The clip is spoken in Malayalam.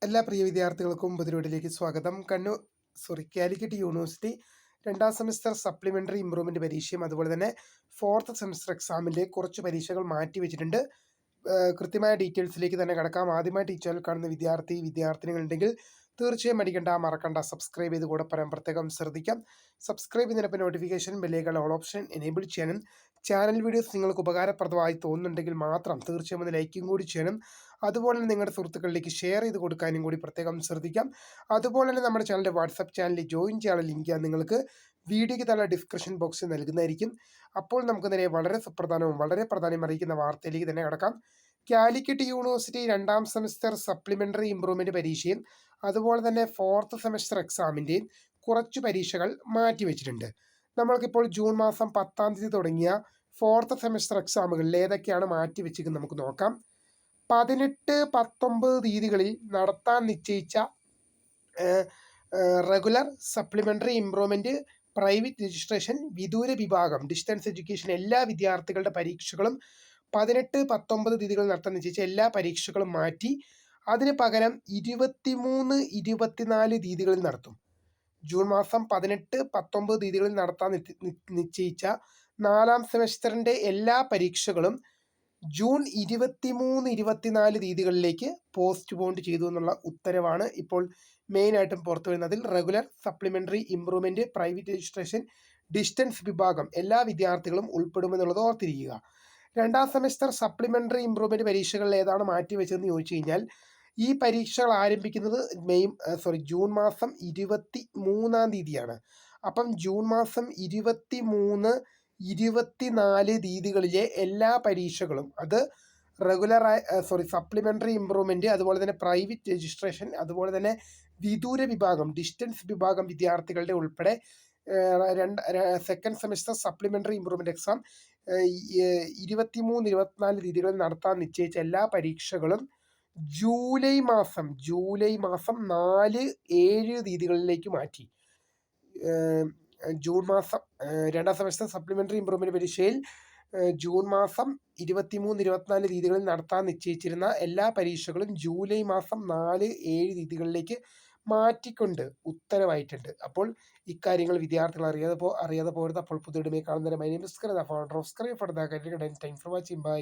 എല്ലാ പ്രിയ വിദ്യാർത്ഥികൾക്കും പുതിയൊരുവിലേക്ക് സ്വാഗതം. കാലിക്കറ്റ് യൂണിവേഴ്സിറ്റി രണ്ടാം സെമിസ്റ്റർ സപ്ലിമെൻ്ററി ഇംപ്രൂവ്മെൻ്റ് പരീക്ഷയും അതുപോലെ തന്നെ ഫോർത്ത് സെമിസ്റ്റർ എക്സാമിൻ്റെ കുറച്ച് പരീക്ഷകൾ മാറ്റി വെച്ചിട്ടുണ്ട്. കൃത്യമായ ഡീറ്റെയിൽസിലേക്ക് തന്നെ കിടക്കാം. ആദ്യമായിട്ട് ഈ ചാനൽ കാണുന്ന വിദ്യാർത്ഥിനികളുണ്ടെങ്കിൽ തീർച്ചയായും മറക്കണ്ട സബ്സ്ക്രൈബ് ചെയ്ത് കൂടെ പറയാൻ പ്രത്യേകം ശ്രദ്ധിക്കാം. സബ്സ്ക്രൈബ് ചെയ്യുന്നതിനൊപ്പം നോട്ടിഫിക്കേഷൻ ബെല്ലേക്കാൾ ഓൾ ഓപ്ഷൻ എനേബിൾ ചെയ്യാനും ചാനൽ വീഡിയോസ് നിങ്ങൾക്ക് ഉപകാരപ്രദമായി തോന്നുന്നുണ്ടെങ്കിൽ മാത്രം തീർച്ചയായും ഒന്ന് ലൈക്കും കൂടി ചെയ്യണം. അതുപോലെ തന്നെ നിങ്ങളുടെ സുഹൃത്തുക്കളിലേക്ക് ഷെയർ ചെയ്ത് കൊടുക്കാനും കൂടി പ്രത്യേകം ശ്രദ്ധിക്കാം. അതുപോലെ തന്നെ നമ്മുടെ ചാനലിൻ്റെ വാട്സപ്പ് ചാനലിൽ ജോയിൻ ചെയ്യാനുള്ള ലിങ്ക് നിങ്ങൾക്ക് വീഡിയോയ്ക്ക് താഴെ ഡിസ്ക്രിപ്ഷൻ ബോക്സിൽ നൽകുന്നതായിരിക്കും. അപ്പോൾ നമുക്ക് നേരെ വളരെ സുപ്രധാനവും വളരെ പ്രാധാന്യം അറിയിക്കുന്ന വാർത്തയിലേക്ക് തന്നെ കടക്കാം. കാലിക്കറ്റ് യൂണിവേഴ്സിറ്റി രണ്ടാം സെമിസ്റ്റർ സപ്ലിമെൻ്ററി ഇംപ്രൂവ്മെൻറ്റ് പരീക്ഷയും അതുപോലെ തന്നെ ഫോർത്ത് സെമിസ്റ്റർ എക്സാമിൻ്റെയും കുറച്ച് പരീക്ഷകൾ മാറ്റിവെച്ചിട്ടുണ്ട്. നമ്മൾക്കിപ്പോൾ ജൂൺ മാസം 10-ാം തീയതി തുടങ്ങിയ ഫോർത്ത് സെമിസ്റ്റർ എക്സാമുകളിൽ ഏതൊക്കെയാണ് മാറ്റിവെച്ചിരിക്കുന്നത് നമുക്ക് നോക്കാം. 18, 19 തീയതികളിൽ നടത്താൻ നിശ്ചയിച്ച regular supplementary improvement private registration വിദൂര വിഭാഗം ഡിസ്റ്റൻസ് എഡ്യൂക്കേഷൻ എല്ലാ വിദ്യാർത്ഥികളുടെ പരീക്ഷകളും 18, 19 തീയതികളിൽ നടത്താൻ നിശ്ചയിച്ച എല്ലാ പരീക്ഷകളും മാറ്റി അതിന് പകരം 23, 24 തീയതികളിൽ നടത്തും. ജൂൺ മാസം 18, 19 തീയതികളിൽ നടത്താൻ നിശ്ചയിച്ച 4-ാം സെമസ്റ്ററിൻ്റെ എല്ലാ പരീക്ഷകളും ജൂൺ 23, 24 തീയതികളിലേക്ക് പോസ്റ്റ് പോണ്ട് ചെയ്തു എന്നുള്ള ഉത്തരവാണ് ഇപ്പോൾ മെയിനായിട്ടും പുറത്തു വരുന്നതിൽ. Regular supplementary improvement private registration distance വിഭാഗം എല്ലാ വിദ്യാർത്ഥികളും ഉൾപ്പെടുമെന്നുള്ളത് ഓർത്തിരിക്കുക. രണ്ടാം സെമസ്റ്റർ സപ്ലിമെൻ്ററി ഇംപ്രൂവ്മെൻറ്റ് പരീക്ഷകളിൽ ഏതാണ് മാറ്റിവെച്ചതെന്ന് ചോദിച്ചു കഴിഞ്ഞാൽ ഈ പരീക്ഷകൾ ആരംഭിക്കുന്നത് ജൂൺ മാസം 23-ാം തീയതിയാണ്. അപ്പം ജൂൺ മാസം 23, 24 തീയതികളിലെ എല്ലാ പരീക്ഷകളും അത് സപ്ലിമെൻ്ററി ഇംപ്രൂവ്മെൻറ്റ് അതുപോലെ തന്നെ പ്രൈവറ്റ് രജിസ്ട്രേഷൻ അതുപോലെ തന്നെ വിദൂര വിഭാഗം ഡിസ്റ്റൻസ് വിഭാഗം വിദ്യാർത്ഥികളുടെ ഉൾപ്പെടെ second semester supplementary improvement exam 23, 24 തീയതികളിൽ നടത്താൻ നിശ്ചയിച്ച എല്ലാ പരീക്ഷകളും ജൂലൈ മാസം 4, 7 തീയതികളിലേക്ക് മാറ്റി. ജൂൺ മാസം രണ്ടാം സെമസ്റ്റർ സപ്ലിമെൻ്ററി ഇംപ്രൂവ്മെൻറ്റ് പരീക്ഷയിൽ ജൂൺ മാസം 23, 24 തീയതികളിൽ നടത്താൻ നിശ്ചയിച്ചിരുന്ന എല്ലാ പരീക്ഷകളും ജൂലൈ മാസം 4, 7 തീയതികളിലേക്ക് മാറ്റിക്കൊണ്ട് ഉത്തരവായിട്ടുണ്ട്. അപ്പോൾ ഇക്കാര്യങ്ങൾ വിദ്യാർത്ഥികൾ അറിയാതെ പോകരുത്. അപ്പോൾ പുതിയ കാണുന്നതിന് my name is founder of screen for the time for watching. By.